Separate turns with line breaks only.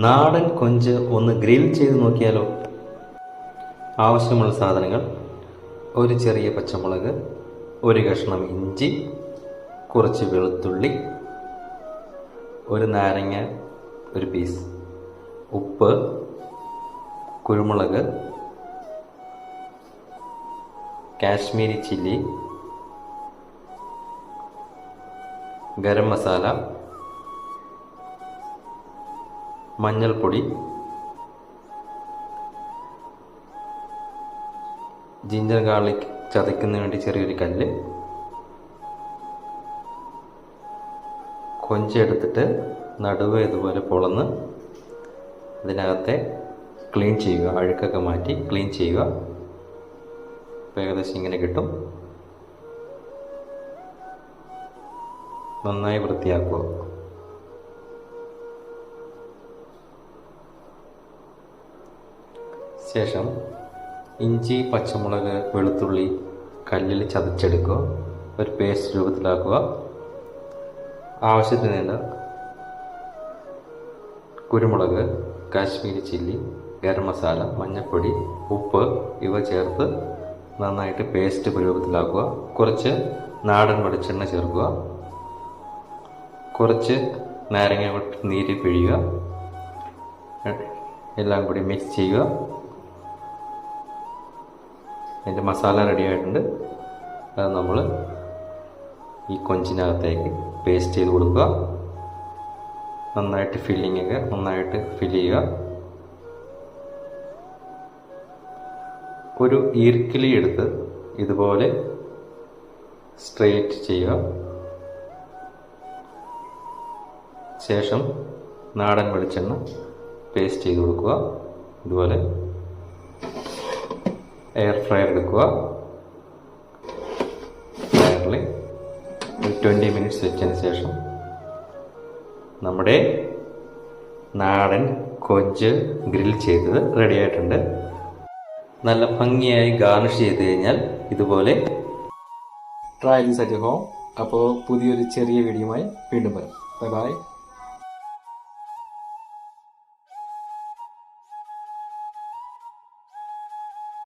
നാടൻ കൊഞ്ച് ഒന്ന് ഗ്രിൽ ചെയ്ത് നോക്കിയാലോ? ആവശ്യമുള്ള സാധനങ്ങൾ: ഒരു ചെറിയ പച്ചമുളക്, ഒരു കഷ്ണം ഇഞ്ചി, കുറച്ച് വെളുത്തുള്ളി, ഒരു നാരങ്ങ ഒരു പീസ്, ഉപ്പ്, കുരുമുളക്, കാശ്മീരി ചില്ലി, ഗരം മസാല, മഞ്ഞൾപ്പൊടി, ജിഞ്ചർ ഗാർലിക് ചതയ്ക്കുന്നതിന് വേണ്ടി ചെറിയൊരു കല്ല്. കൊഞ്ചെടുത്തിട്ട് നടുവ് ഇതുപോലെ പൊളന്ന് അതിനകത്തെ ക്ലീൻ ചെയ്യുക, അഴുക്കൊക്കെ മാറ്റി ക്ലീൻ ചെയ്യുക. ഏകദേശം ഇങ്ങനെ കിട്ടും. നന്നായി വൃത്തിയാക്കുക. ശേഷം ഇഞ്ചി, പച്ചമുളക്, വെളുത്തുള്ളി കല്ലിൽ ചതച്ചെടുക്കുക, ഒരു പേസ്റ്റ് രൂപത്തിലാക്കുക. ആവശ്യത്തിന് കുരുമുളക്, കാശ്മീരി ചില്ലി, ഗരം മസാല, മഞ്ഞൾപ്പൊടി, ഉപ്പ് ഇവ ചേർത്ത് നന്നായിട്ട് പേസ്റ്റ് രൂപത്തിലാക്കുക. കുറച്ച് നാടൻ വെളിച്ചെണ്ണ ചേർക്കുക. കുറച്ച് നാരങ്ങ നീര് പിഴിയുക. എല്ലാം കൂടി മിക്സ് ചെയ്യുക. അതിൻ്റെ മസാല റെഡി ആയിട്ടുണ്ട്. അത് നമ്മൾ ഈ കൊഞ്ചിനകത്തേക്ക് പേസ്റ്റ് ചെയ്ത് കൊടുക്കുക. നന്നായിട്ട് ഫില്ലിങ്ങൊക്കെ നന്നായിട്ട് ഫില്ല് ചെയ്യുക. ഒരു ഈർക്കിലി എടുത്ത് ഇതുപോലെ സ്ട്രെയിറ്റ് ചെയ്യുക. ശേഷം നാടൻ വെളിച്ചെണ്ണ പേസ്റ്റ് ചെയ്ത് കൊടുക്കുക. ഇതുപോലെ എയർ ഫ്രയർ എടുക്കുക. ഫ്രയറിൽ ഒരു 20 മിനിറ്റ്സ് വെച്ചതിന് ശേഷം നമ്മുടെ നാടൻ കൊഞ്ച് ഗ്രിൽ ചെയ്തത് റെഡി ആയിട്ടുണ്ട്. നല്ല ഭംഗിയായി ഗാർണിഷ് ചെയ്ത് കഴിഞ്ഞാൽ ഇതുപോലെ
ട്രൈ ദിസ് അറ്റ് ഹോം. അപ്പോൾ പുതിയൊരു ചെറിയ വീഡിയോയുമായി വീണ്ടും വരാം. Bye bye.